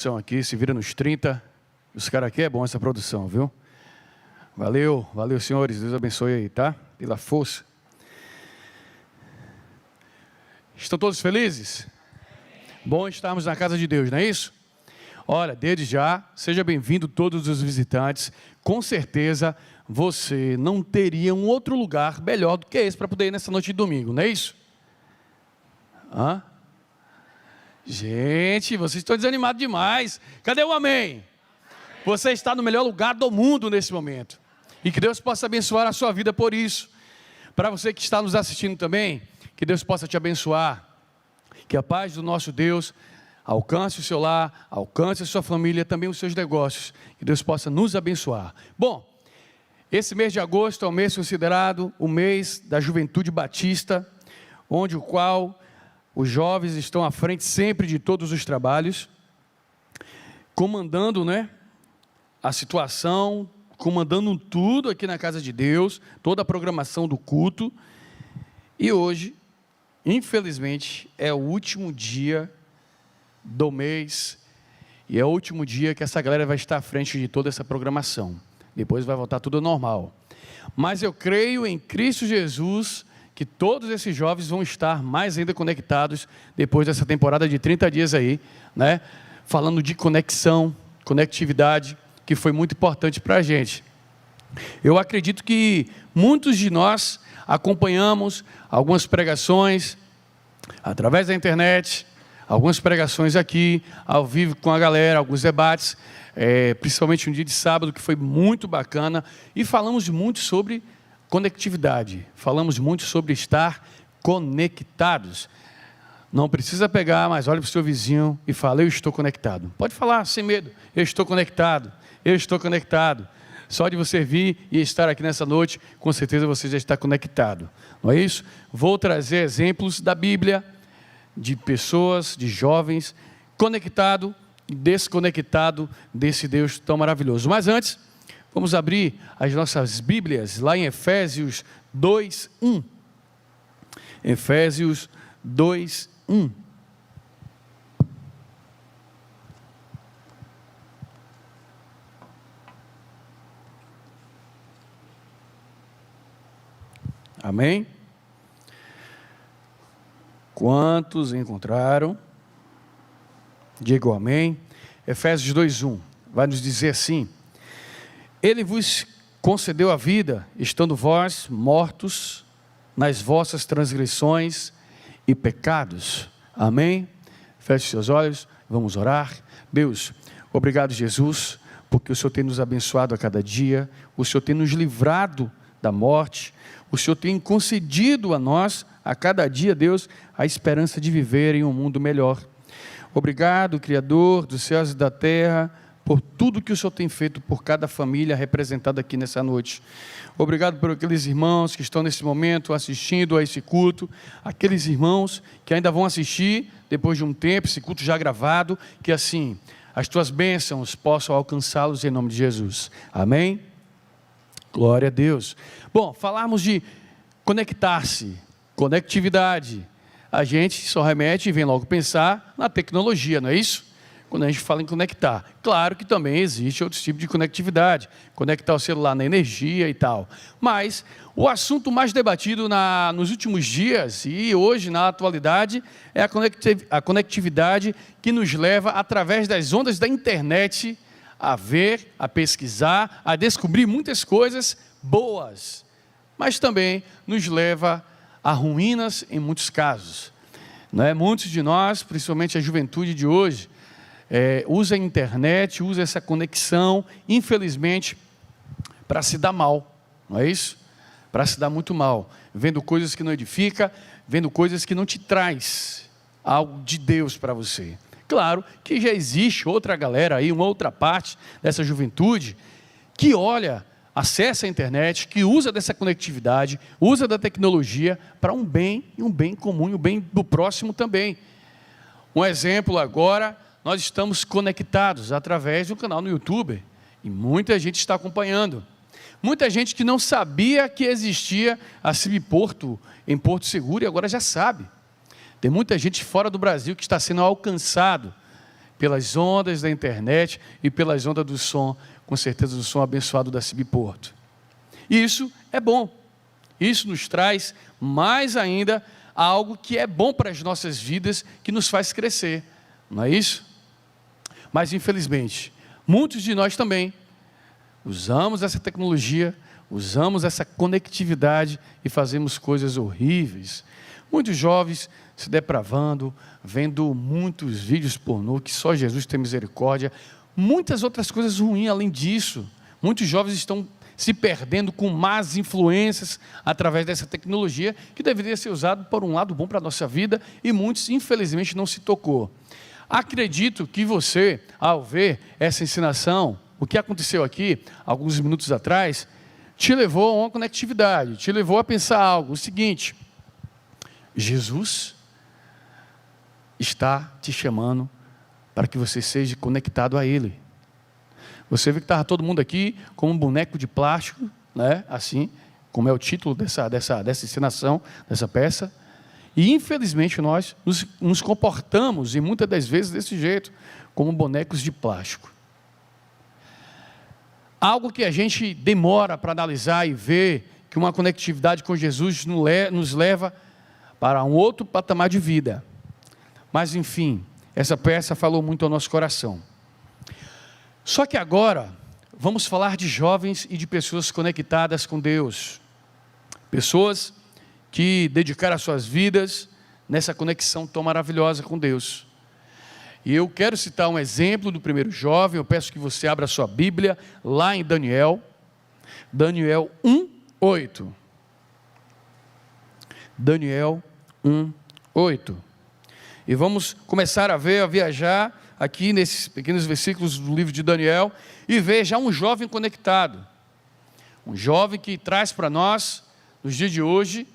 Aqui, se vira nos 30. Os caras aqui é bom essa produção, viu? Valeu, valeu, senhores. Deus abençoe aí, tá? Pela força. Estão todos felizes? Bom estarmos na casa de Deus, não é isso? Olha, desde já, seja bem-vindo todos os visitantes. Com certeza, você não teria um outro lugar melhor do que esse para poder ir nessa noite de domingo, não é isso? Hã? Gente, vocês estão desanimados demais. Cadê o amém? Você está no melhor lugar do mundo nesse momento. E que Deus possa abençoar a sua vida por isso. Para você que está nos assistindo também, que Deus possa te abençoar. Que a paz do nosso Deus alcance o seu lar, alcance a sua família, também os seus negócios. Que Deus possa nos abençoar. Bom, esse mês de agosto é o mês considerado o mês da Juventude Batista, onde o qual os jovens estão à frente sempre de todos os trabalhos, comandando, a situação, comandando tudo aqui na casa de Deus, toda a programação do culto. E hoje, infelizmente, é o último dia do mês, e é o último dia que essa galera vai estar à frente de toda essa programação. Depois vai voltar tudo normal. Mas eu creio em Cristo Jesus que todos esses jovens vão estar mais ainda conectados depois dessa temporada de 30 dias aí, falando de conexão, conectividade, que foi muito importante para a gente. Eu acredito que muitos de nós acompanhamos algumas pregações através da internet, algumas pregações aqui, ao vivo com a galera, alguns debates, principalmente um dia de sábado que foi muito bacana, e falamos muito sobre conectividade, falamos muito sobre estar conectados. Não precisa pegar, mas olha para o seu vizinho e fala: eu estou conectado. Pode falar sem medo: eu estou conectado, eu estou conectado. Só de você vir e estar aqui nessa noite, com certeza você já está conectado, não é isso? Vou trazer exemplos da Bíblia, de pessoas, de jovens, conectado e desconectado desse Deus tão maravilhoso. Mas antes, vamos abrir as nossas Bíblias lá em Efésios 2:1. Efésios 2:1. Amém? Quantos encontraram? Digam amém. Efésios 2:1 vai nos dizer assim: Ele vos concedeu a vida, estando vós mortos nas vossas transgressões e pecados. Amém? Feche seus olhos, vamos orar. Deus, obrigado, Jesus, porque o Senhor tem nos abençoado a cada dia, o Senhor tem nos livrado da morte, o Senhor tem concedido a nós, a cada dia, Deus, a esperança de viver em um mundo melhor. Obrigado, Criador dos céus e da terra, por tudo que o Senhor tem feito por cada família representada aqui nessa noite. Obrigado por aqueles irmãos que estão nesse momento assistindo a esse culto, aqueles irmãos que ainda vão assistir depois de um tempo, esse culto já gravado, que assim, as tuas bênçãos possam alcançá-los em nome de Jesus. Amém? Glória a Deus. Bom, falarmos de conectar-se, conectividade. A gente só remete e vem logo pensar na tecnologia, não é isso? Quando a gente fala em conectar. Claro que também existe outro tipo de conectividade, conectar o celular na energia e tal. Mas o assunto mais debatido nos últimos dias e hoje na atualidade é a conectividade que nos leva através das ondas da internet a ver, a pesquisar, a descobrir muitas coisas boas, mas também nos leva a ruínas em muitos casos. Muitos de nós, principalmente a juventude de hoje, usa a internet, usa essa conexão, infelizmente, para se dar mal, não é isso? Para se dar muito mal, vendo coisas que não edifica, vendo coisas que não te traz algo de Deus para você. Claro que já existe outra galera aí, uma outra parte dessa juventude, que olha, acessa a internet, que usa dessa conectividade, usa da tecnologia para um bem, e um bem comum, e o bem do próximo também. Um exemplo agora, nós estamos conectados através do canal no YouTube, e muita gente está acompanhando. Muita gente que não sabia que existia a Cibiporto em Porto Seguro e agora já sabe. Tem muita gente fora do Brasil que está sendo alcançado pelas ondas da internet e pelas ondas do som, com certeza do som abençoado da CIB Porto. E isso é bom. Isso nos traz mais ainda algo que é bom para as nossas vidas, que nos faz crescer. Não é isso? Mas infelizmente, muitos de nós também usamos essa tecnologia, usamos essa conectividade e fazemos coisas horríveis. Muitos jovens se depravando, vendo muitos vídeos pornô, que só Jesus tem misericórdia. Muitas outras coisas ruins além disso. Muitos jovens estão se perdendo com más influências através dessa tecnologia, que deveria ser usado por um lado bom para a nossa vida, e muitos, infelizmente, não se tocou. Acredito que você, ao ver essa ensinação, o que aconteceu aqui, alguns minutos atrás, te levou a uma conectividade, te levou a pensar algo, o seguinte: Jesus está te chamando para que você seja conectado a Ele. Você vê que estava todo mundo aqui com um boneco de plástico, né? Assim, como é o título dessa ensinação, dessa peça. E infelizmente nós nos comportamos, e muitas das vezes desse jeito, como bonecos de plástico. Algo que a gente demora para analisar e ver que uma conectividade com Jesus nos leva para um outro patamar de vida. Mas enfim, essa peça falou muito ao nosso coração. Só que agora, vamos falar de jovens e de pessoas conectadas com Deus. Pessoas que dedicaram as suas vidas nessa conexão tão maravilhosa com Deus. E eu quero citar um exemplo do primeiro jovem. Eu peço que você abra a sua Bíblia, lá em Daniel 1:8. Daniel 1:8. E vamos começar a viajar aqui nesses pequenos versículos do livro de Daniel, e ver já um jovem conectado. Um jovem que traz para nós, nos dias de hoje,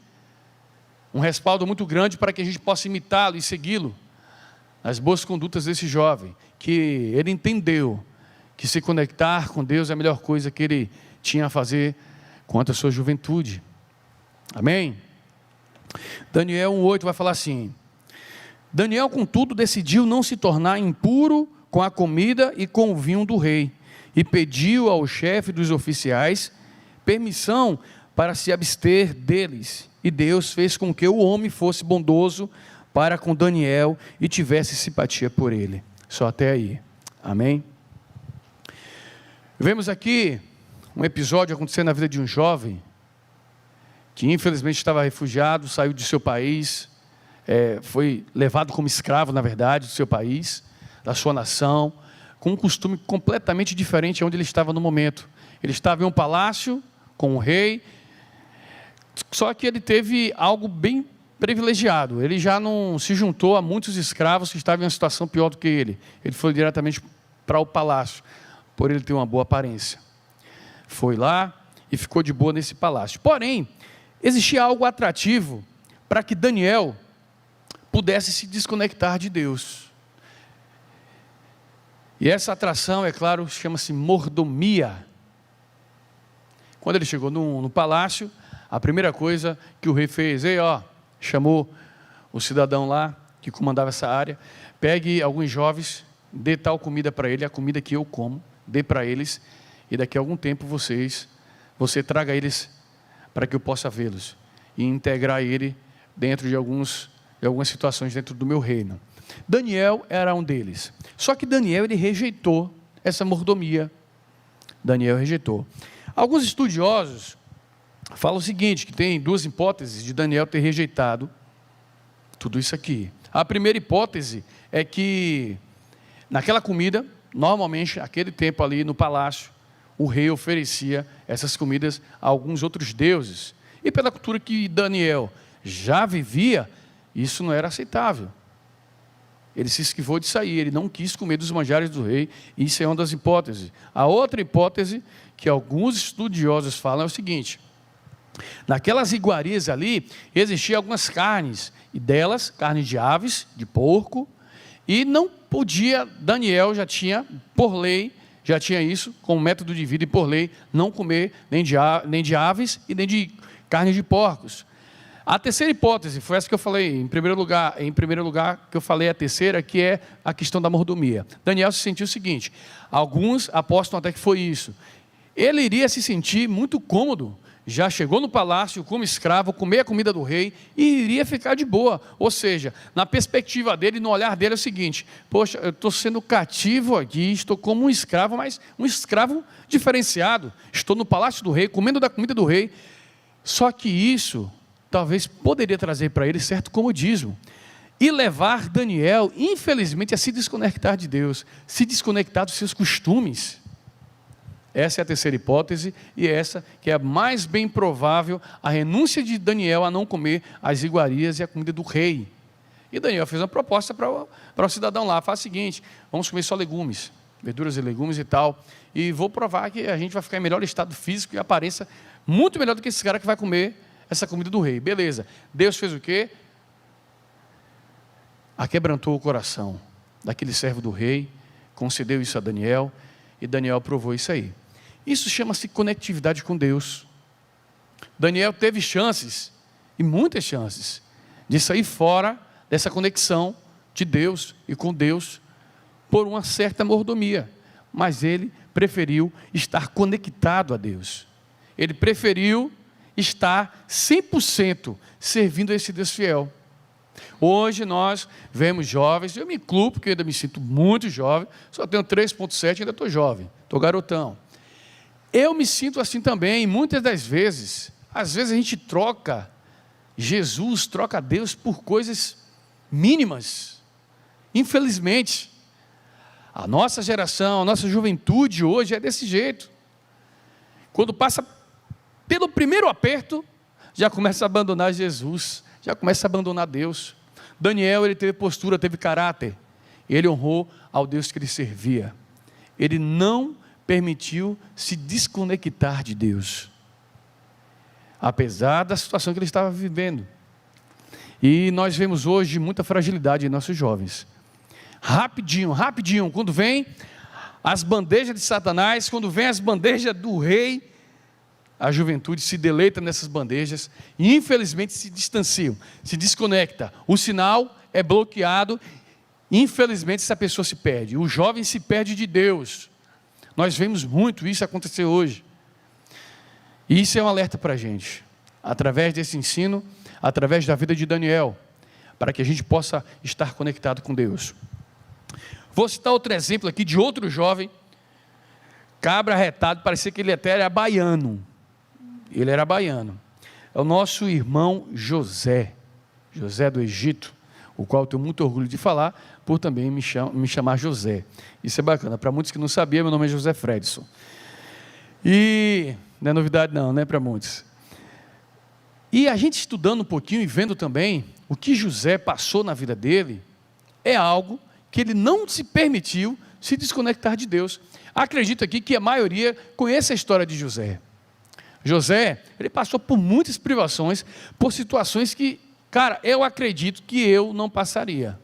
um respaldo muito grande para que a gente possa imitá-lo e segui-lo nas boas condutas desse jovem, que ele entendeu que se conectar com Deus é a melhor coisa que ele tinha a fazer quanto à sua juventude. Amém? Daniel 1:8 vai falar assim: Daniel, contudo, decidiu não se tornar impuro com a comida e com o vinho do rei, e pediu ao chefe dos oficiais permissão para se abster deles. E Deus fez com que o homem fosse bondoso para com Daniel e tivesse simpatia por ele. Só até aí. Amém? Vemos aqui um episódio acontecendo na vida de um jovem que infelizmente estava refugiado, saiu de seu país, foi levado como escravo, na verdade, do seu país, da sua nação, com um costume completamente diferente de onde ele estava no momento. Ele estava em um palácio com o rei, só que ele teve algo bem privilegiado. Ele já não se juntou a muitos escravos que estavam em uma situação pior do que ele. Ele foi diretamente para o palácio, por ele ter uma boa aparência. Foi lá e ficou de boa nesse palácio. Porém, existia algo atrativo para que Daniel pudesse se desconectar de Deus. E essa atração, é claro, chama-se mordomia. Quando ele chegou no palácio, a primeira coisa que o rei fez, chamou o cidadão lá, que comandava essa área: pegue alguns jovens, dê tal comida para ele, a comida que eu como, dê para eles, e daqui a algum tempo você traga eles para que eu possa vê-los, e integrar ele dentro de algumas situações dentro do meu reino. Daniel era um deles. Só que Daniel, ele rejeitou essa mordomia. Daniel rejeitou. Alguns estudiosos falam o seguinte, que tem duas hipóteses de Daniel ter rejeitado tudo isso aqui. A primeira hipótese é que naquela comida, normalmente, naquele tempo ali no palácio, o rei oferecia essas comidas a alguns outros deuses. E pela cultura que Daniel já vivia, isso não era aceitável. Ele se esquivou de sair, ele não quis comer dos manjares do rei, e isso é uma das hipóteses. A outra hipótese, que alguns estudiosos falam, é o seguinte: naquelas iguarias ali, existiam algumas carnes, e delas, carne de aves, de porco, e não podia, Daniel já tinha, por lei, já tinha isso, como método de vida e por lei, não comer nem de aves e nem de carne de porcos. A terceira hipótese, foi essa que eu falei, em primeiro lugar que eu falei a terceira, que é a questão da mordomia. Daniel se sentiu o seguinte, alguns apostam até que foi isso. Ele iria se sentir muito cômodo, já chegou no palácio como escravo, comer a comida do rei e iria ficar de boa. Ou seja, na perspectiva dele, no olhar dele é o seguinte, poxa, eu estou sendo cativo aqui, estou como um escravo, mas um escravo diferenciado. Estou no palácio do rei, comendo da comida do rei. Só que isso talvez poderia trazer para ele certo comodismo e levar Daniel, infelizmente, a se desconectar de Deus, se desconectar dos seus costumes. Essa é a terceira hipótese, e essa que é a mais bem provável, a renúncia de Daniel a não comer as iguarias e a comida do rei. E Daniel fez uma proposta para o cidadão lá, faz o seguinte, vamos comer só legumes, verduras e legumes e tal, e vou provar que a gente vai ficar em melhor estado físico e aparência, muito melhor do que esse cara que vai comer essa comida do rei. Beleza, Deus fez o quê? Aquebrantou o coração daquele servo do rei, concedeu isso a Daniel, e Daniel provou isso aí. Isso chama-se conectividade com Deus. Daniel teve chances, e muitas chances, de sair fora dessa conexão de Deus e com Deus, por uma certa mordomia, mas ele preferiu estar conectado a Deus. Ele preferiu estar 100% servindo a esse Deus fiel. Hoje nós vemos jovens, eu me incluo porque eu ainda me sinto muito jovem, só tenho 3,7, ainda estou jovem, estou garotão. Eu me sinto assim também, muitas das vezes, às vezes a gente troca Jesus, troca Deus por coisas mínimas. Infelizmente, a nossa geração, a nossa juventude hoje é desse jeito. Quando passa pelo primeiro aperto, já começa a abandonar Jesus, já começa a abandonar Deus. Daniel, ele teve postura, teve caráter, ele honrou ao Deus que ele servia. Ele não permitiu se desconectar de Deus, apesar da situação que ele estava vivendo. E nós vemos hoje muita fragilidade em nossos jovens. Rapidinho, quando vem as bandejas de Satanás, quando vem as bandejas do rei, a juventude se deleita nessas bandejas e infelizmente se distanciam, se desconecta. O sinal é bloqueado, infelizmente essa pessoa se perde. O jovem se perde de Deus. Nós vemos muito isso acontecer hoje. E isso é um alerta para a gente, através desse ensino, através da vida de Daniel, para que a gente possa estar conectado com Deus. Vou citar outro exemplo aqui de outro jovem, cabra retado, parecia que ele até era baiano. Ele era baiano. É o nosso irmão José do Egito, o qual eu tenho muito orgulho de falar, por também me chamar José. Isso é bacana. Para muitos que não sabiam, meu nome é José Fredson. E não é novidade não, né, para muitos. E a gente estudando um pouquinho e vendo também o que José passou na vida dele, é algo que ele não se permitiu se desconectar de Deus. Acredito aqui que a maioria conhece a história de José. José, ele passou por muitas privações, por situações que, cara, eu acredito que eu não passaria.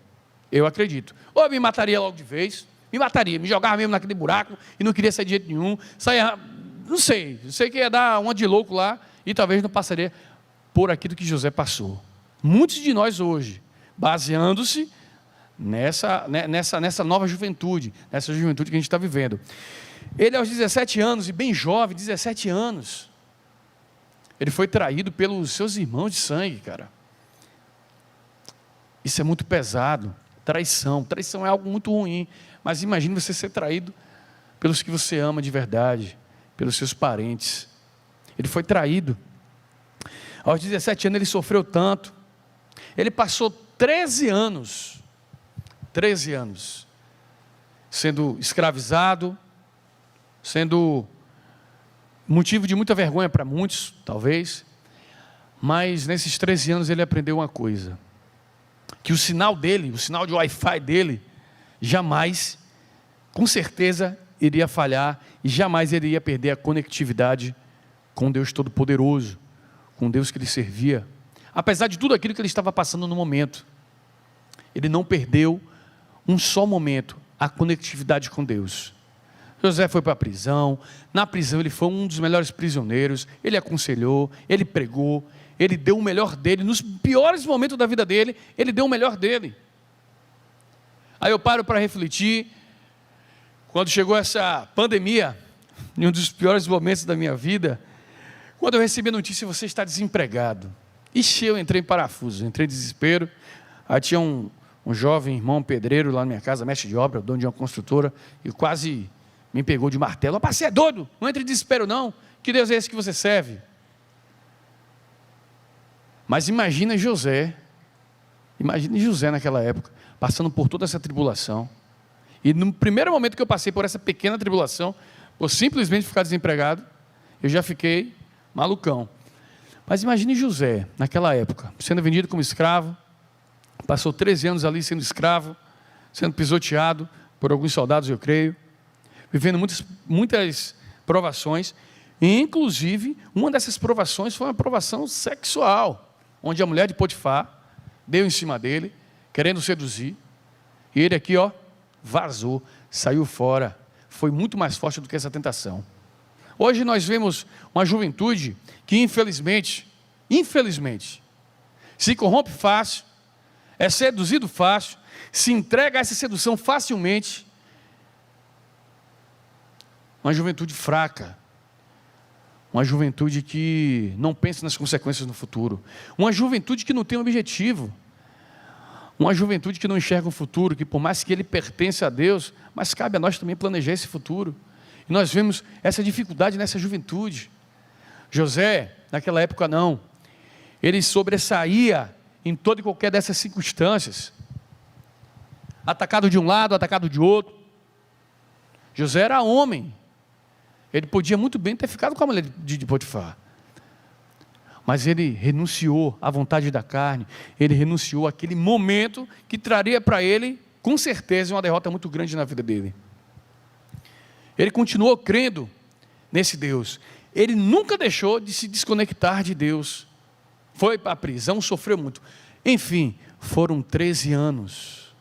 Eu acredito. Ou eu me mataria logo de vez, me jogava mesmo naquele buraco e não queria sair de jeito nenhum, saia, não sei que ia dar uma de louco lá e talvez não passaria por aquilo que José passou. Muitos de nós hoje, baseando-se nessa nova juventude, nessa juventude que a gente está vivendo. Ele aos 17 anos, e bem jovem, 17 anos, ele foi traído pelos seus irmãos de sangue, cara. Isso é muito pesado. Traição é algo muito ruim. Mas imagine você ser traído pelos que você ama de verdade, pelos seus parentes. Ele foi traído. Aos 17 anos ele sofreu tanto. Ele passou 13 anos sendo escravizado, sendo motivo de muita vergonha para muitos, talvez, mas nesses 13 anos ele aprendeu uma coisa, que o sinal dele, o sinal de Wi-Fi dele, jamais, com certeza, iria falhar e jamais ele ia perder a conectividade com Deus Todo-Poderoso, com Deus que ele servia. Apesar de tudo aquilo que ele estava passando no momento, ele não perdeu um só momento a conectividade com Deus. José foi para a prisão, na prisão ele foi um dos melhores prisioneiros, ele aconselhou, ele pregou, ele deu o melhor dele. Nos piores momentos da vida dele, ele deu o melhor dele. Aí eu paro para refletir, quando chegou essa pandemia, em um dos piores momentos da minha vida, quando eu recebi a notícia, você está desempregado. Ixi, eu entrei em parafuso, entrei em desespero. Aí tinha um jovem irmão pedreiro lá na minha casa, mestre de obra, dono de uma construtora, e quase me pegou de martelo. Mas você é doido? Não entre em desespero não. Que Deus é esse que você serve? Mas imagina José naquela época, passando por toda essa tribulação. E no primeiro momento que eu passei por essa pequena tribulação, por simplesmente ficar desempregado, eu já fiquei malucão. Mas imagine José, naquela época, sendo vendido como escravo, passou 13 anos ali sendo escravo, sendo pisoteado por alguns soldados, eu creio, vivendo muitas provações, e inclusive, uma dessas provações foi uma provação sexual, onde a mulher de Potifar deu em cima dele, querendo seduzir, e ele aqui, vazou, saiu fora, foi muito mais forte do que essa tentação. Hoje nós vemos uma juventude que infelizmente, se corrompe fácil, é seduzido fácil, se entrega a essa sedução facilmente. Uma juventude fraca, uma juventude que não pensa nas consequências no futuro, uma juventude que não tem um objetivo, uma juventude que não enxerga o futuro, que por mais que ele pertence a Deus, mas cabe a nós também planejar esse futuro. E nós vemos essa dificuldade nessa juventude. José, naquela época não, ele sobressaía em toda e qualquer dessas circunstâncias, atacado de um lado, atacado de outro. José era homem, ele podia muito bem ter ficado com a mulher de Potifar, mas ele renunciou à vontade da carne, ele renunciou àquele momento que traria para ele, com certeza, uma derrota muito grande na vida dele. Ele continuou crendo nesse Deus, ele nunca deixou de se desconectar de Deus, foi para a prisão, sofreu muito, enfim, foram 13 anos,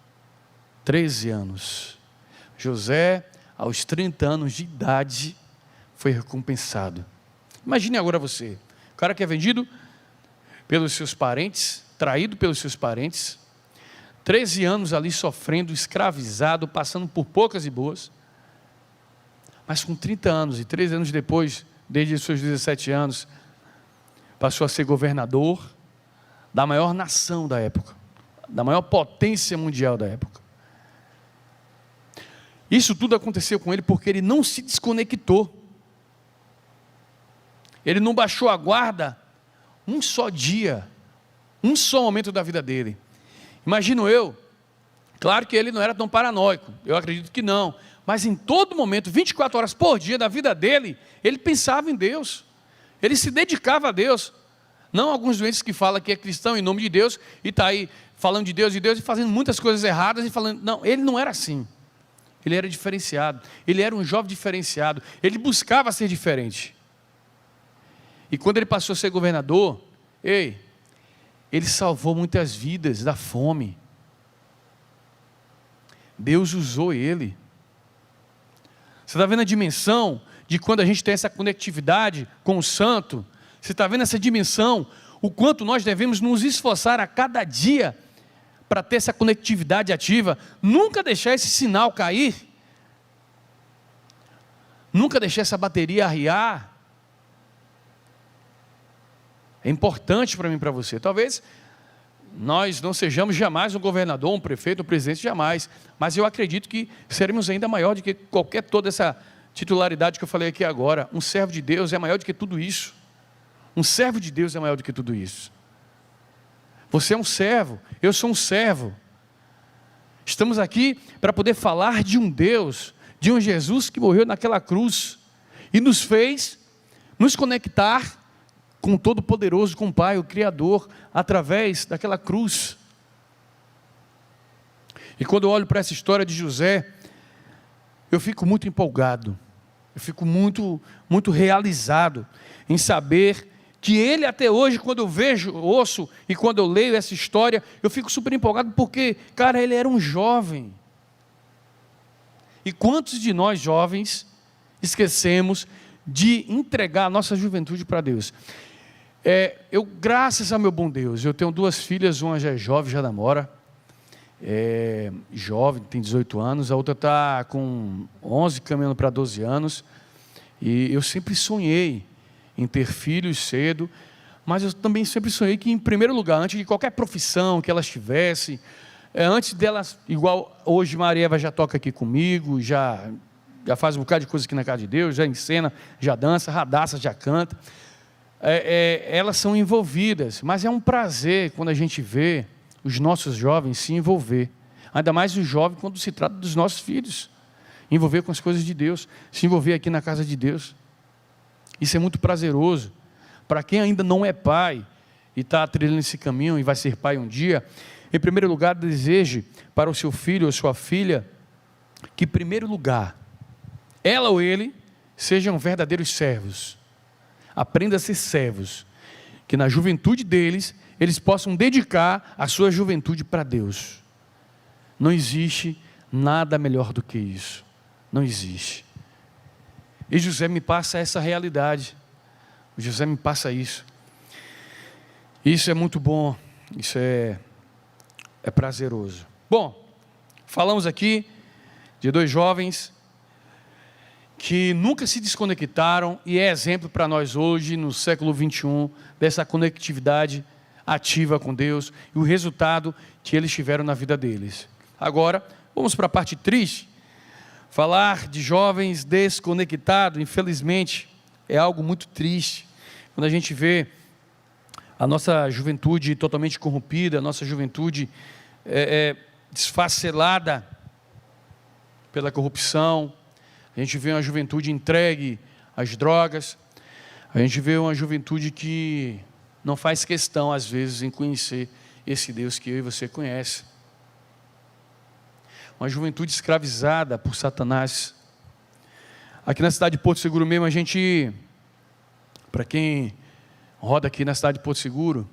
José, aos 30 anos de idade, foi recompensado. Imagine agora você, o cara que é vendido pelos seus parentes, traído pelos seus parentes, 13 anos ali sofrendo, escravizado, passando por poucas e boas, mas com 30 anos e 13 anos depois, desde os seus 17 anos, passou a ser governador da maior nação da época, da maior potência mundial da época. Isso tudo aconteceu com ele porque ele não se desconectou, ele não baixou a guarda um só dia, um só momento da vida dele. Imagino eu, claro que ele não era tão paranoico, eu acredito que não, mas em todo momento, 24 horas por dia da vida dele, ele pensava em Deus, ele se dedicava a Deus. Não alguns doentes que falam que é cristão em nome de Deus, e está aí falando de Deus e fazendo muitas coisas erradas, e falando, não, ele não era assim, ele era diferenciado, ele era um jovem diferenciado, ele buscava ser diferente. E quando ele passou a ser governador, ele salvou muitas vidas da fome. Deus usou ele. Você está vendo a dimensão de quando a gente tem essa conectividade com o santo? Você está vendo essa dimensão? O quanto nós devemos nos esforçar a cada dia para ter essa conectividade ativa, nunca deixar esse sinal cair, nunca deixar essa bateria arriar. É importante para mim e para você. Talvez nós não sejamos jamais um governador, um prefeito, um presidente, jamais, mas eu acredito que seremos ainda maior do que toda essa titularidade que eu falei aqui agora. Um servo de Deus é maior do que tudo isso. Um servo de Deus é maior do que tudo isso. Você é um servo, eu sou um servo. Estamos aqui para poder falar de um Deus, de um Jesus que morreu naquela cruz e nos fez nos conectar com o Todo-Poderoso, com o Pai, o Criador, através daquela cruz. E quando eu olho para essa história de José, eu fico muito empolgado, eu fico muito realizado em saber que ele até hoje, quando eu vejo, ouço e quando eu leio essa história, eu fico super empolgado porque, cara, ele era um jovem. E quantos de nós jovens esquecemos de entregar a nossa juventude para Deus? Graças ao meu bom Deus, eu tenho 2 filhas, uma já é jovem, já namora, jovem, tem 18 anos, a outra está com 11, caminhando para 12 anos, e eu sempre sonhei em ter filhos cedo, mas eu também sempre sonhei que, em primeiro lugar, antes de qualquer profissão que elas tivessem, antes delas, igual hoje Maria Eva já toca aqui comigo, já faz um bocado de coisa aqui na casa de Deus, já encena, já dança, Radassa já canta, elas são envolvidas, mas é um prazer quando a gente vê os nossos jovens se envolver, ainda mais os jovens quando se trata dos nossos filhos, envolver com as coisas de Deus, se envolver aqui na casa de Deus. Isso é muito prazeroso. Para quem ainda não é pai e está trilhando esse caminho e vai ser pai um dia, em primeiro lugar, deseje para o seu filho ou sua filha que, em primeiro lugar, ela ou ele sejam verdadeiros servos. Aprenda a ser servos, que na juventude deles, eles possam dedicar a sua juventude para Deus. Não existe nada melhor do que isso. Não existe. E José me passa essa realidade. José me passa isso. Isso é muito bom. Isso é prazeroso. Bom, falamos aqui de 2 jovens que nunca se desconectaram e é exemplo para nós hoje, no século 21, dessa conectividade ativa com Deus e o resultado que eles tiveram na vida deles. Agora, vamos para a parte triste. Falar de jovens desconectados, infelizmente, é algo muito triste. Quando a gente vê a nossa juventude totalmente corrompida, a nossa juventude desfacelada pela corrupção, a gente vê uma juventude entregue às drogas, a gente vê uma juventude que não faz questão, às vezes, em conhecer esse Deus que eu e você conhece. Uma juventude escravizada por Satanás. Aqui na cidade de Porto Seguro mesmo, a gente, para quem roda aqui na cidade de Porto Seguro,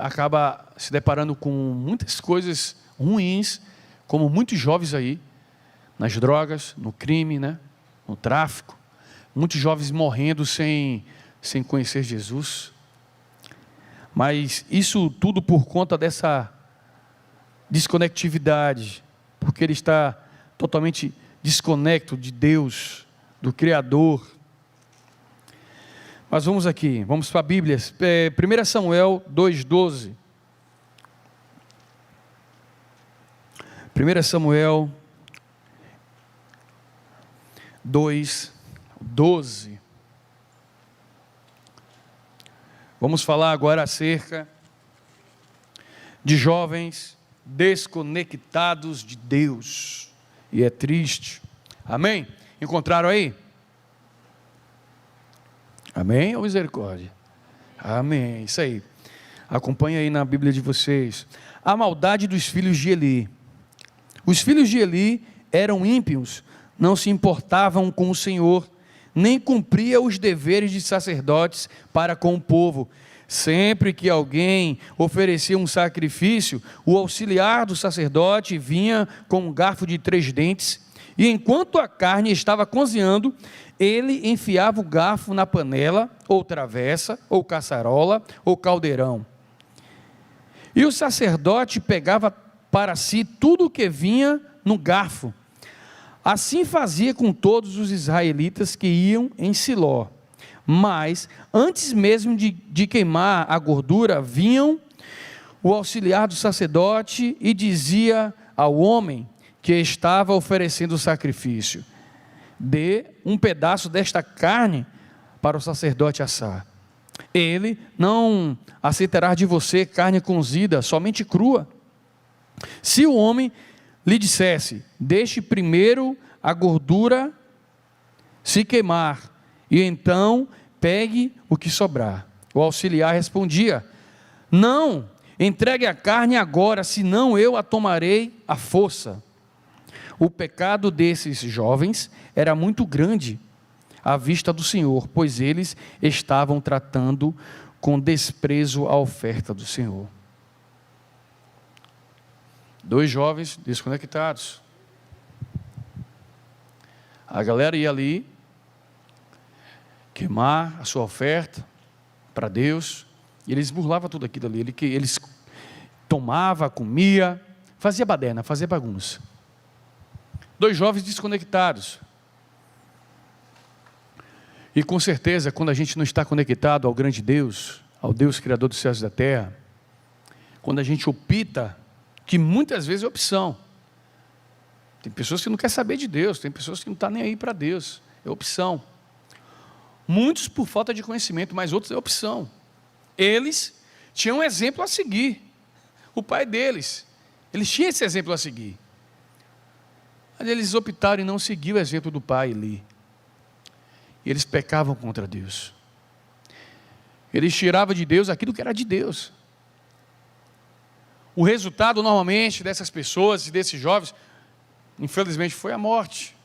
acaba se deparando com muitas coisas ruins, como muitos jovens aí, nas drogas, no crime, né? No tráfico. Muitos jovens morrendo sem conhecer Jesus. Mas isso tudo por conta dessa desconectividade, porque ele está totalmente desconecto de Deus, do Criador. Mas vamos aqui, vamos para a Bíblia, 1 Samuel 2,12. 1 Samuel 2,12. Vamos falar agora acerca de jovens desconectados de Deus. E é triste. Amém? Encontraram aí? Amém ou misericórdia? Amém, isso aí. Acompanha aí na Bíblia de vocês. A maldade dos filhos de Eli. Os filhos de Eli eram ímpios, não se importavam com o Senhor, nem cumpriam os deveres de sacerdotes para com o povo. Sempre que alguém oferecia um sacrifício, o auxiliar do sacerdote vinha com um garfo de 3 dentes, e enquanto a carne estava cozinhando, ele enfiava o garfo na panela, ou travessa, ou caçarola, ou caldeirão. E o sacerdote pegava para si tudo o que vinha no garfo. Assim fazia com todos os israelitas que iam em Siló. Mas, antes mesmo de queimar a gordura, vinham o auxiliar do sacerdote e dizia ao homem que estava oferecendo o sacrifício: dê um pedaço desta carne para o sacerdote assar. Ele não aceitará de você carne cozida, somente crua. Se o homem lhe dissesse: deixe primeiro a gordura se queimar, e então pegue o que sobrar. O auxiliar respondia: não, entregue a carne agora, senão eu a tomarei à força. O pecado desses jovens era muito grande à vista do Senhor, pois eles estavam tratando com desprezo a oferta do Senhor. 2 jovens desconectados. A galera ia ali queimar a sua oferta, para Deus, e eles burlavam tudo aquilo ali. Eles tomavam, comia, fazia baderna, fazia bagunça. 2 jovens desconectados. E com certeza, quando a gente não está conectado ao grande Deus, ao Deus Criador dos céus e da terra, quando a gente opta, que muitas vezes é opção. Tem pessoas que não querem saber de Deus, tem pessoas que não estão nem aí para Deus, é opção. Muitos por falta de conhecimento, mas outros é opção. Eles tinham um exemplo a seguir, o pai deles, eles tinham esse exemplo a seguir. Mas eles optaram em não seguir o exemplo do pai ali. E eles pecavam contra Deus. Eles tiravam de Deus aquilo que era de Deus. O resultado normalmente dessas pessoas e desses jovens, infelizmente, foi a morte.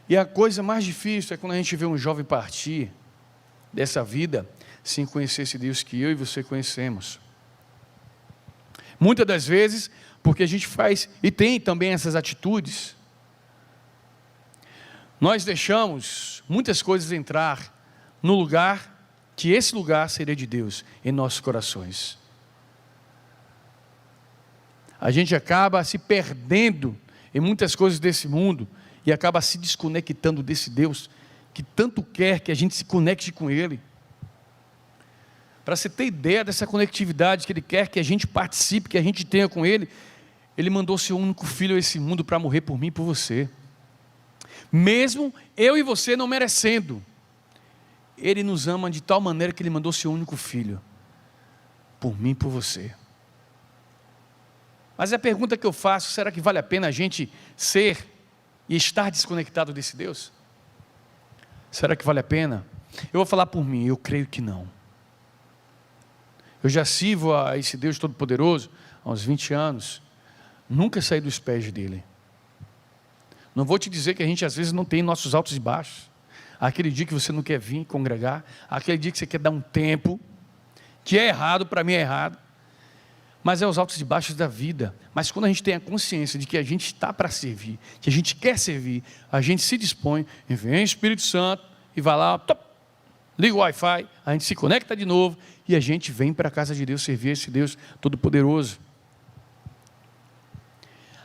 E a coisa mais difícil é quando a gente vê um jovem partir dessa vida sem conhecer esse Deus que eu e você conhecemos. Muitas das vezes, porque a gente faz, e tem também essas atitudes, nós deixamos muitas coisas entrar no lugar, que esse lugar seria de Deus, em nossos corações. A gente acaba se perdendo em muitas coisas desse mundo, e acaba se desconectando desse Deus, que tanto quer que a gente se conecte com Ele. Para você ter ideia dessa conectividade que Ele quer que a gente participe, que a gente tenha com Ele, Ele mandou seu único filho a esse mundo para morrer por mim e por você. Mesmo eu e você não merecendo, Ele nos ama de tal maneira que Ele mandou seu único filho, por mim e por você. Mas a pergunta que eu faço, será que vale a pena a gente ser e estar desconectado desse Deus? Será que vale a pena? Eu vou falar por mim, eu creio que não. Eu já sirvo a esse Deus Todo-Poderoso há uns 20 anos, nunca saí dos pés dele. Não vou te dizer que a gente às vezes não tem nossos altos e baixos. Aquele dia que você não quer vir congregar, aquele dia que você quer dar um tempo, que é errado, para mim é errado, mas é os altos e baixos da vida. Mas quando a gente tem a consciência de que a gente está para servir, que a gente quer servir, a gente se dispõe, e vem o Espírito Santo, e vai lá, top, liga o Wi-Fi, a gente se conecta de novo, e a gente vem para a casa de Deus servir esse Deus Todo-Poderoso.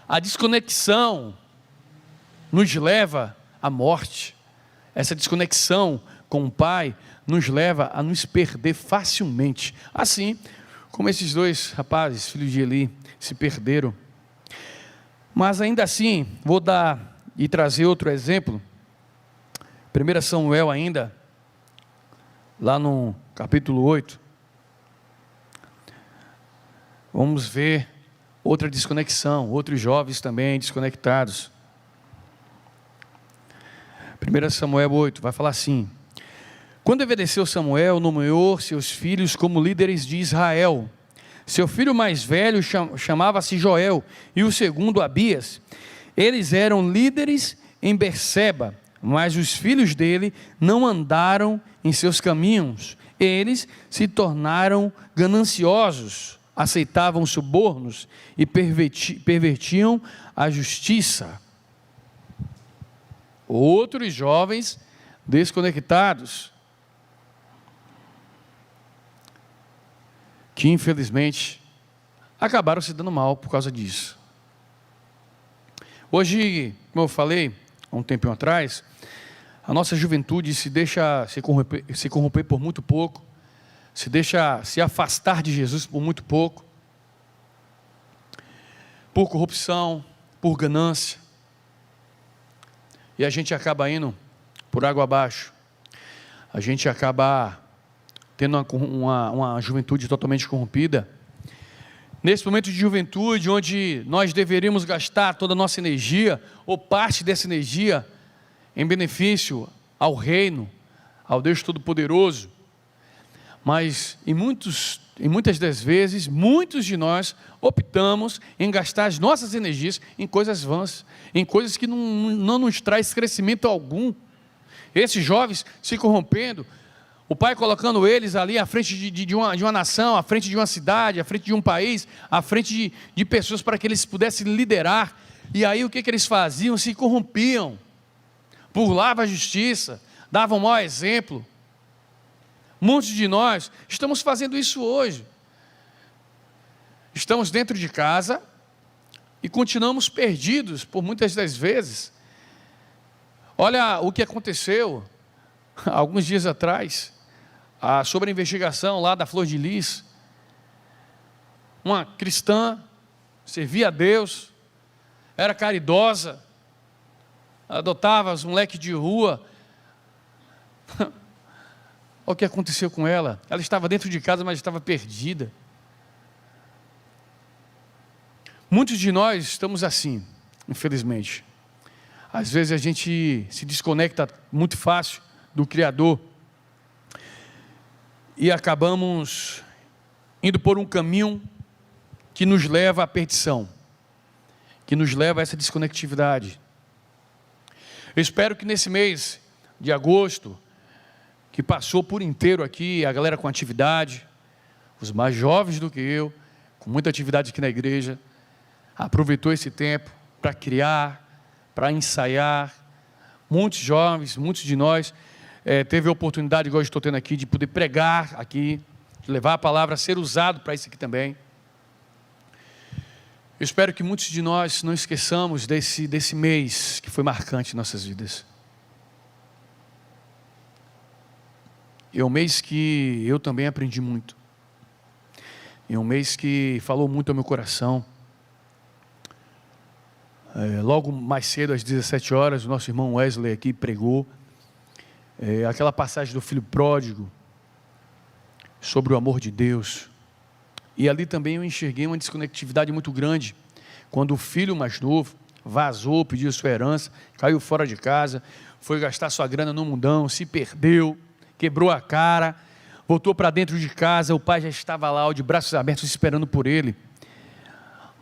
A desconexão nos leva à morte. Essa desconexão com o Pai nos leva a nos perder facilmente. Assim como esses 2 rapazes, filhos de Eli, se perderam. Mas ainda assim, vou dar e trazer outro exemplo. 1 Samuel ainda, lá no capítulo 8. Vamos ver outra desconexão, outros jovens também desconectados. 1 Samuel 8, vai falar assim: quando envelheceu Samuel, nomeou seus filhos como líderes de Israel. Seu filho mais velho chamava-se Joel, e o segundo Abias. Eles eram líderes em Berseba, mas os filhos dele não andaram em seus caminhos. Eles se tornaram gananciosos, aceitavam subornos e pervertiam a justiça. Outros jovens desconectados, que infelizmente acabaram se dando mal por causa disso. Hoje, como eu falei há um tempo atrás, a nossa juventude se deixa se corromper por muito pouco, se deixa se afastar de Jesus por muito pouco, por corrupção, por ganância, e a gente acaba indo por água abaixo. A gente acaba tendo uma juventude totalmente corrompida. Nesse momento de juventude, onde nós deveríamos gastar toda a nossa energia, ou parte dessa energia, em benefício ao reino, ao Deus Todo-Poderoso. Mas em muitas das vezes, muitos de nós optamos em gastar as nossas energias em coisas vãs, em coisas que não nos traz crescimento algum. Esses jovens se corrompendo, o pai colocando eles ali à frente de uma nação, à frente de uma cidade, à frente de um país, à frente de pessoas para que eles pudessem liderar. E aí o que eles faziam? Se corrompiam, burlavam a justiça, davam mau exemplo. Muitos de nós estamos fazendo isso hoje. Estamos dentro de casa e continuamos perdidos por muitas das vezes. Olha o que aconteceu alguns dias atrás, sobre a investigação lá da Flor de Lis. Uma cristã, servia a Deus, era caridosa, adotava os moleques de rua. Olha o que aconteceu com ela. Ela estava dentro de casa, mas estava perdida. Muitos de nós estamos assim, infelizmente. Às vezes a gente se desconecta muito fácil do Criador e acabamos indo por um caminho que nos leva à perdição, que nos leva a essa desconectividade. Eu espero que nesse mês de agosto, que passou por inteiro aqui, a galera com atividade, os mais jovens do que eu, com muita atividade aqui na igreja, aproveitou esse tempo para criar, para ensaiar. Muitos jovens, muitos de nós, teve a oportunidade, igual eu estou tendo aqui, de poder pregar aqui, de levar a palavra, ser usado para isso aqui também. Eu espero que muitos de nós não esqueçamos desse mês que foi marcante em nossas vidas. É um mês que eu também aprendi muito. É um mês que falou muito ao meu coração. Logo mais cedo, às 17 horas, o nosso irmão Wesley aqui pregou aquela passagem do filho pródigo, sobre o amor de Deus. E ali também eu enxerguei uma desconectividade muito grande, quando o filho mais novo vazou, pediu sua herança, caiu fora de casa, foi gastar sua grana no mundão, se perdeu, quebrou a cara, voltou para dentro de casa, o pai já estava lá, de braços abertos, esperando por ele.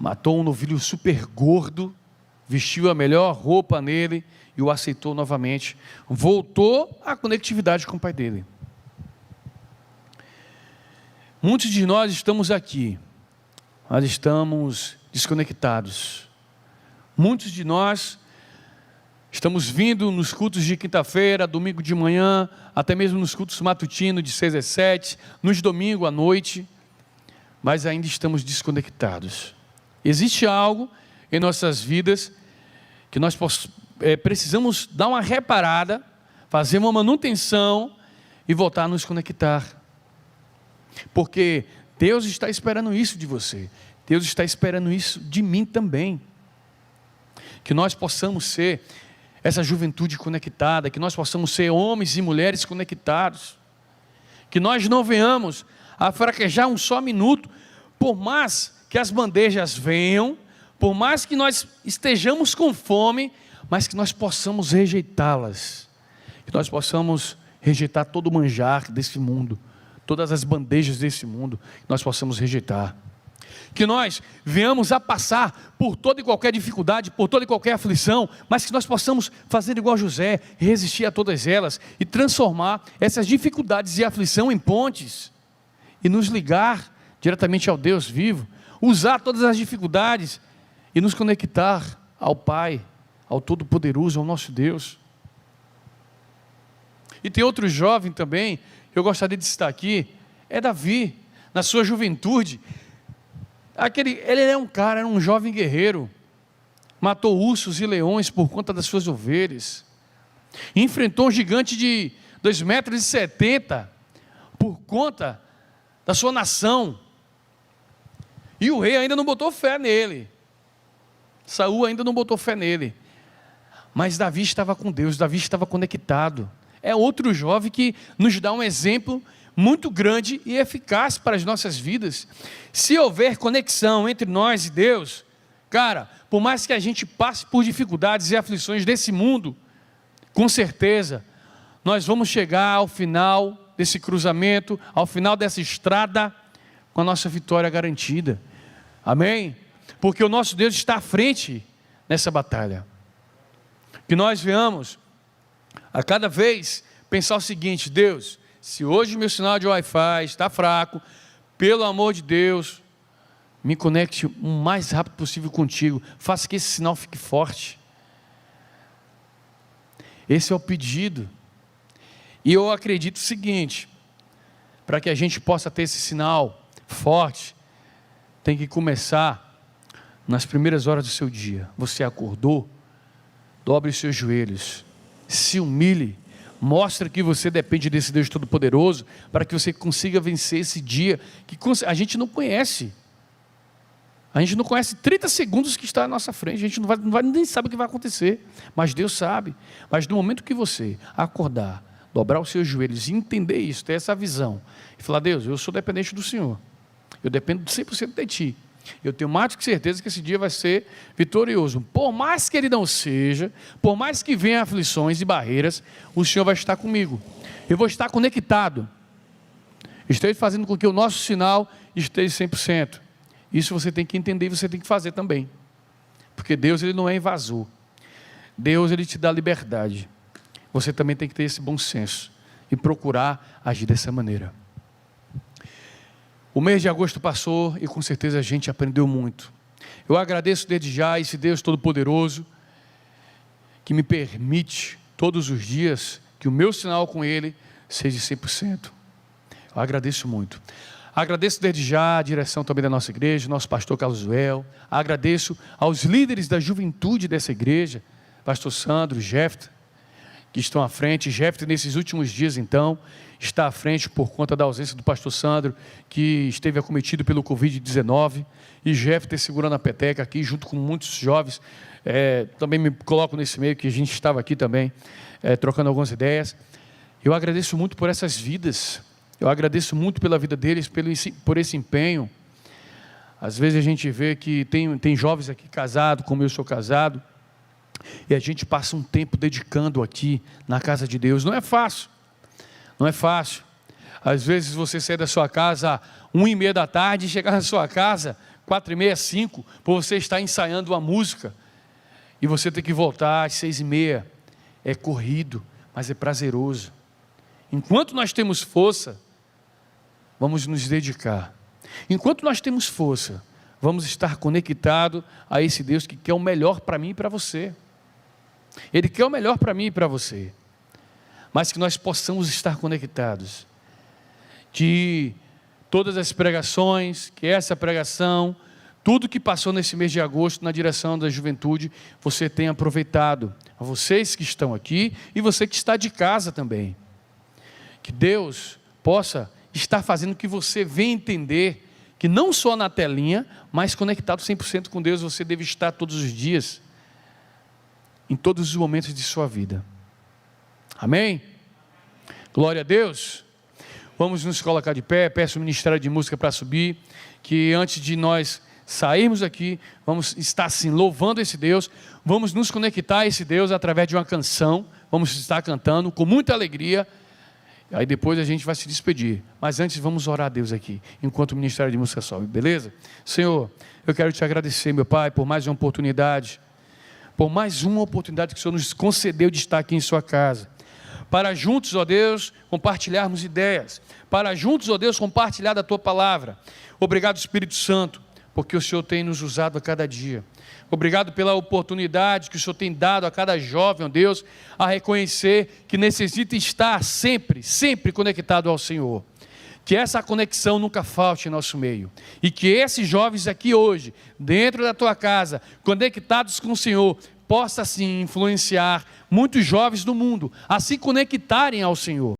Matou um novilho super gordo, vestiu a melhor roupa nele e o aceitou novamente. Voltou à conectividade com o pai dele. Muitos de nós estamos aqui, mas estamos desconectados. Muitos de nós estamos vindo nos cultos de quinta-feira, domingo de manhã, até mesmo nos cultos matutinos de 6 às 7, nos domingos à noite, mas ainda estamos desconectados. Existe algo em nossas vidas que nós precisamos dar uma reparada, fazer uma manutenção e voltar a nos conectar. Porque Deus está esperando isso de você. Deus está esperando isso de mim também. Que nós possamos ser essa juventude conectada, que nós possamos ser homens e mulheres conectados. Que nós não venhamos a fraquejar um só minuto, por mais que as bandejas venham, por mais que nós estejamos com fome, mas que nós possamos rejeitá-las. Que nós possamos rejeitar todo o manjar desse mundo, todas as bandejas desse mundo, nós possamos rejeitar. Que nós venhamos a passar por toda e qualquer dificuldade, por toda e qualquer aflição, mas que nós possamos fazer igual José, resistir a todas elas e transformar essas dificuldades e aflição em pontes e nos ligar diretamente ao Deus vivo, usar todas as dificuldades e nos conectar ao Pai, ao Todo-Poderoso, ao nosso Deus. E tem outro jovem também, que eu gostaria de citar aqui, é Davi, na sua juventude. Ele é um cara, era um jovem guerreiro, matou ursos e leões por conta das suas ovelhas, enfrentou um gigante de 2,70 m por conta da sua nação, e o rei ainda não botou fé nele, Saul ainda não botou fé nele, mas Davi estava com Deus, Davi estava conectado. É outro jovem que nos dá um exemplo muito grande e eficaz para as nossas vidas. Se houver conexão entre nós e Deus, cara, por mais que a gente passe por dificuldades e aflições desse mundo, com certeza, nós vamos chegar ao final desse cruzamento, ao final dessa estrada, com a nossa vitória garantida. Amém? Porque o nosso Deus está à frente nessa batalha. Que nós venhamos a cada vez pensar o seguinte: Deus, se hoje o meu sinal de Wi-Fi está fraco, pelo amor de Deus, me conecte o mais rápido possível contigo, faça que esse sinal fique forte. Esse é o pedido. E eu acredito o seguinte, para que a gente possa ter esse sinal forte, tem que começar nas primeiras horas do seu dia. Você acordou, dobre os seus joelhos, se humilhe, mostre que você depende desse Deus Todo-Poderoso, para que você consiga vencer esse dia, que a gente não conhece. A gente não conhece 30 segundos que está à nossa frente, a gente nem sabe o que vai acontecer, mas Deus sabe. Mas no momento que você acordar, dobrar os seus joelhos e entender isso, ter essa visão, e falar: Deus, eu sou dependente do Senhor, eu dependo 100% de Ti, eu tenho mais do que certeza que esse dia vai ser vitorioso, por mais que ele não seja, por mais que venham aflições e barreiras, o Senhor vai estar comigo, eu vou estar conectado, esteja fazendo com que o nosso sinal esteja 100%, isso você tem que entender e você tem que fazer também, porque Deus, ele não é invasor, Deus, ele te dá liberdade, você também tem que ter esse bom senso e procurar agir dessa maneira. O mês de agosto passou e com certeza a gente aprendeu muito. Eu agradeço desde já esse Deus Todo-Poderoso que me permite todos os dias que o meu sinal com Ele seja 100%. Eu agradeço muito. Agradeço desde já a direção também da nossa igreja, nosso pastor Carlos Joel. Agradeço aos líderes da juventude dessa igreja, pastor Sandro, Jefter, que estão à frente. Jefter, nesses últimos dias, então, está à frente por conta da ausência do pastor Sandro, que esteve acometido pelo Covid-19, e Jefter segurando a peteca aqui, junto com muitos jovens. Também me coloco nesse meio, que a gente estava aqui também, trocando algumas ideias. Eu agradeço muito por essas vidas, eu agradeço muito pela vida deles, por esse empenho. Às vezes a gente vê que tem jovens aqui casados, como eu sou casado, e a gente passa um tempo dedicando aqui na casa de Deus. Não é fácil, não é fácil. Às vezes você sai da sua casa 1h30 da tarde e chegar na sua casa 4h30, 5, por você estar ensaiando uma música, e você ter que voltar às 6h30. É corrido, mas é prazeroso. Enquanto nós temos força, vamos nos dedicar. Enquanto nós temos força, vamos estar conectados a esse Deus que quer o melhor para mim e para você. Ele quer o melhor para mim e para você, mas que nós possamos estar conectados, que todas as pregações, que essa pregação, tudo que passou nesse mês de agosto na direção da juventude, você tenha aproveitado, a vocês que estão aqui e você que está de casa também, que Deus possa estar fazendo que você venha entender que não só na telinha, mas conectado 100% com Deus, você deve estar todos os dias, em todos os momentos de sua vida. Amém? Glória a Deus. Vamos nos colocar de pé. Peço o Ministério de Música para subir, que antes de nós sairmos aqui, vamos estar assim, louvando esse Deus, vamos nos conectar a esse Deus através de uma canção, vamos estar cantando com muita alegria, aí depois a gente vai se despedir, mas antes vamos orar a Deus aqui, enquanto o Ministério de Música sobe, beleza? Senhor, eu quero te agradecer, meu Pai, por mais uma oportunidade, que o Senhor nos concedeu de estar aqui em sua casa, para juntos, ó Deus, compartilharmos ideias, para juntos, ó Deus, compartilhar da tua palavra. Obrigado, Espírito Santo, porque o Senhor tem nos usado a cada dia. Obrigado pela oportunidade que o Senhor tem dado a cada jovem, ó Deus, a reconhecer que necessita estar sempre, sempre conectado ao Senhor. Que essa conexão nunca falte em nosso meio. E que esses jovens aqui hoje, dentro da tua casa, conectados com o Senhor, possa assim influenciar muitos jovens do mundo a se conectarem ao Senhor.